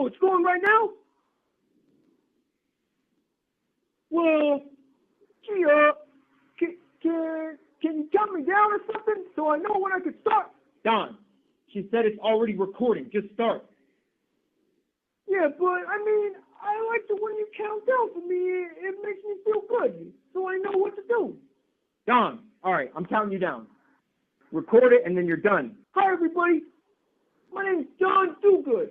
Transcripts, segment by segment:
Oh, it's going right now? Well, gee, can you count me down or something so I know when I can start? Don, she said it's already recording. Just start. Yeah, but I mean, I like to when you count down for me. It makes me feel good, so I know what to do. Don, all right, I'm counting you down. Record it, and then you're done. Hi, everybody. My name is John Dogood.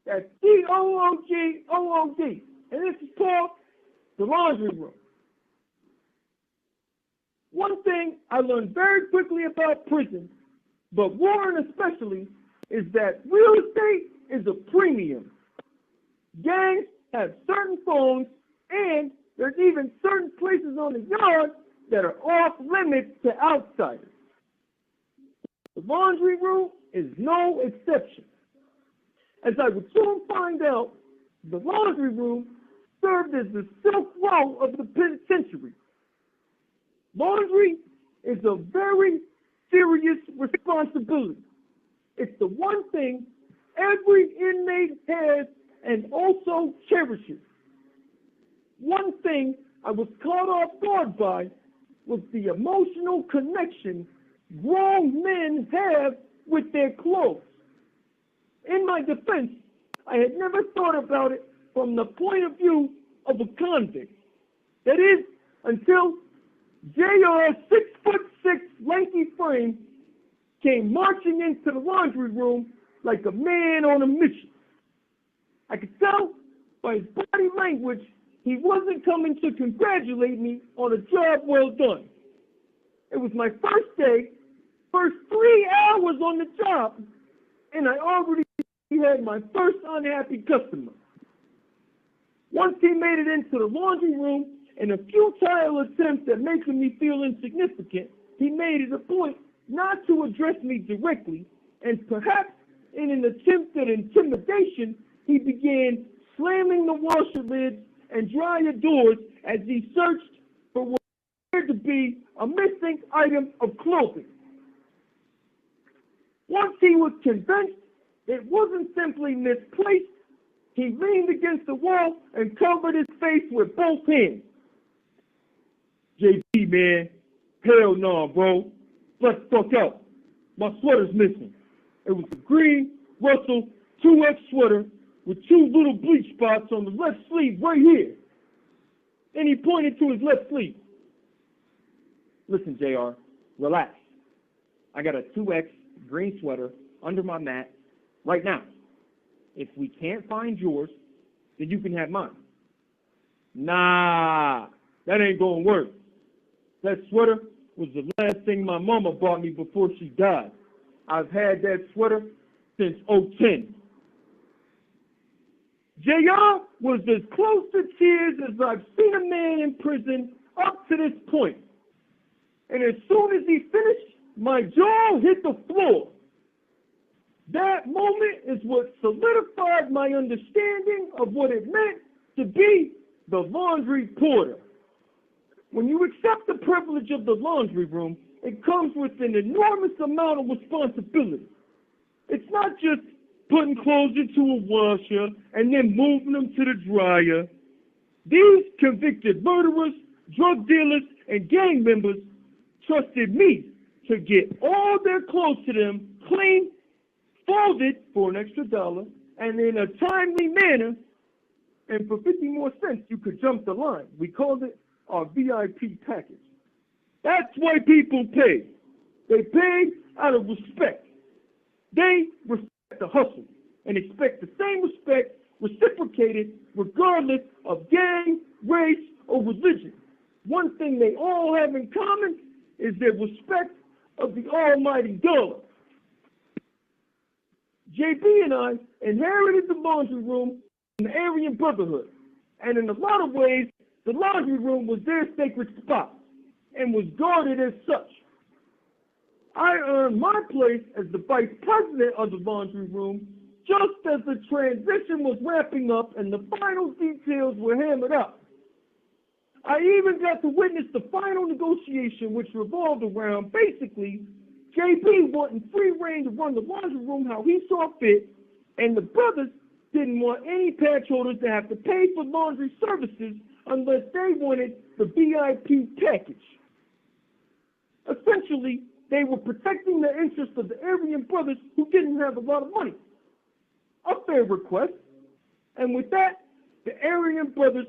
That's D-O-O-G-O-O-D. And this is called The Laundry Room. One thing I learned very quickly about prison, but Warren especially, is that real estate is a premium. Gangs have certain phones, and there's even certain places on the yard that are off limits to outsiders. The laundry room is no exception. As I would soon find out, the laundry room served as the Silk Road of the penitentiary. Laundry is a very serious responsibility. It's the one thing every inmate has and also cherishes. One thing I was caught off guard by was the emotional connection grown men have with their clothes. In my defense, I had never thought about it from the point of view of a convict. That is, until J.R.'s 6'6" lanky frame came marching into the laundry room like a man on a mission. I could tell by his body language he wasn't coming to congratulate me on a job well done. It was my first day, first 3 hours on the job, and I already had my first unhappy customer. Once he made it into the laundry room, in a futile attempt at making me feel insignificant, he made it a point not to address me directly, and perhaps in an attempt at intimidation, he began slamming the washer lids and dryer doors as he searched for what appeared to be a missing item of clothing. Once he was convinced it wasn't simply misplaced, he leaned against the wall and covered his face with both hands. JP, man, hell no, bro. Let's fuck out. My sweater's missing. It was a green Russell 2X sweater with 2 little bleach spots on the left sleeve right here. And he pointed to his left sleeve. Listen, JR, relax. I got a 2X green sweater under my mat right now. If we can't find yours, then you can have mine. Nah, that ain't gonna work. That sweater was the last thing my mama bought me before she died. I've had that sweater since '10. JR was as close to tears as I've seen a man in prison up to this point. And as soon as he finished, my jaw hit the floor. That moment is what solidified my understanding of what it meant to be the laundry porter. When you accept the privilege of the laundry room, it comes with an enormous amount of responsibility. It's not just putting clothes into a washer and then moving them to the dryer. These convicted murderers, drug dealers, and gang members trusted me to get all their clothes to them clean, folded for an extra $1, and in a timely manner, and for 50 more cents, you could jump the line. We called it our VIP package. That's why people pay. They pay out of respect. They respect the hustle and expect the same respect reciprocated regardless of gang, race, or religion. One thing they all have in common is their respect of the almighty dollar. JB and I inherited the laundry room from the Aryan Brotherhood, and in a lot of ways, the laundry room was their sacred spot and was guarded as such. I earned my place as the vice president of the laundry room just as the transition was wrapping up and the final details were hammered out. I even got to witness the final negotiation, which revolved around basically JB wanting free reign to run the laundry room how he saw fit, and the brothers didn't want any patch holders to have to pay for laundry services unless they wanted the VIP package. Essentially, they were protecting the interests of the Aryan brothers who didn't have a lot of money. A fair request. And with that, the Aryan brothers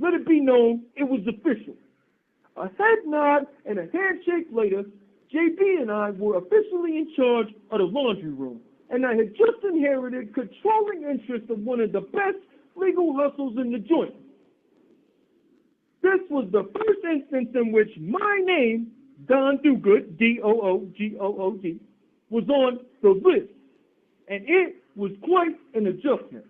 let it be known it was official. A head nod and a handshake later, JB and I were officially in charge of the laundry room, and I had just inherited controlling interest of one of the best legal hustles in the joint. This was the first instance in which my name, Don Dogood, D-O-O-G-O-O-D, was on the list, and it was quite an adjustment.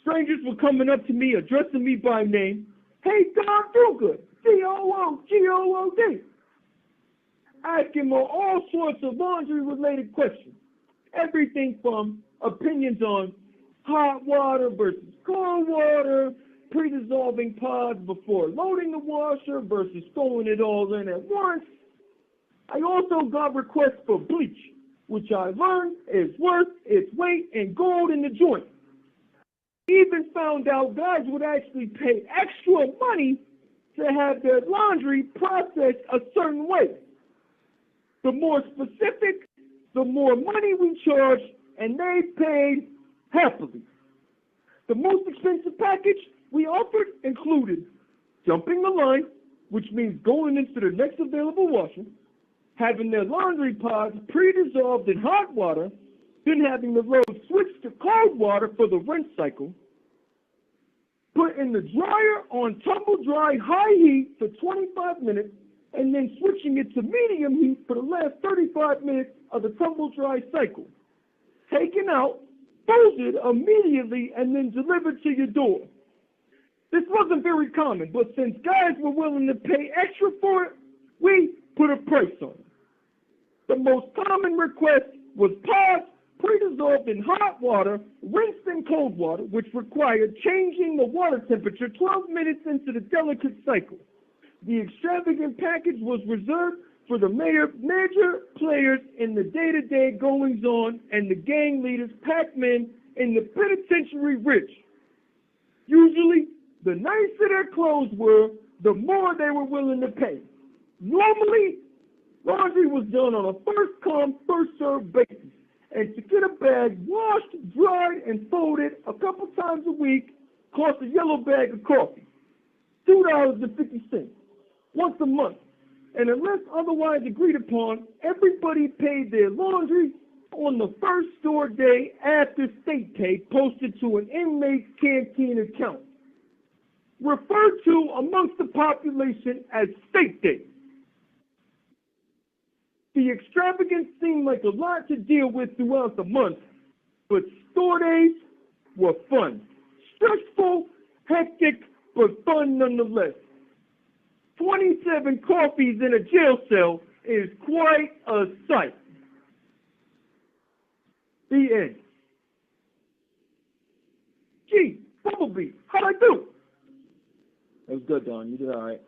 Strangers were coming up to me, addressing me by name. Hey, Don Dogood, D-O-O-G-O-O-D. Asking me all sorts of laundry-related questions. Everything from opinions on hot water versus cold water, pre-dissolving pods before loading the washer versus throwing it all in at once. I also got requests for bleach, which I learned is worth its weight in gold in the joint. Even found out guys would actually pay extra money to have their laundry processed a certain way. The more specific, the more money we charged, and they paid happily. The most expensive package we offered included jumping the line, which means going into the next available washer, having their laundry pods pre-dissolved in hot water, then having the load switched to cold water for the rinse cycle, put in the dryer on tumble dry high heat for 25 minutes, and then switching it to medium heat for the last 35 minutes of the tumble dry cycle. Taken out, folded immediately, and then delivered to your door. This wasn't very common, but since guys were willing to pay extra for it, we put a price on it. The most common request was pods pre-dissolved in hot water, rinsed in cold water, which required changing the water temperature 12 minutes into the delicate cycle. The extravagant package was reserved for the major players in the day-to-day goings-on and the gang leaders packed men in the penitentiary rich. Usually, the nicer their clothes were, the more they were willing to pay. Normally, laundry was done on a first-come, first-served basis, and to get a bag washed, dried, and folded a couple times a week cost a yellow bag of coffee, $2.50, once a month. And unless otherwise agreed upon, everybody paid their laundry on the first store day after state pay posted to an inmate's canteen account, referred to amongst the population as state day. The extravagance seemed like a lot to deal with throughout the month, but store days were fun. Stressful, hectic, but fun nonetheless. 27 coffees in a jail cell is quite a sight. The end. Gee, Bumblebee, how'd I do? That was good, Don. You did all right.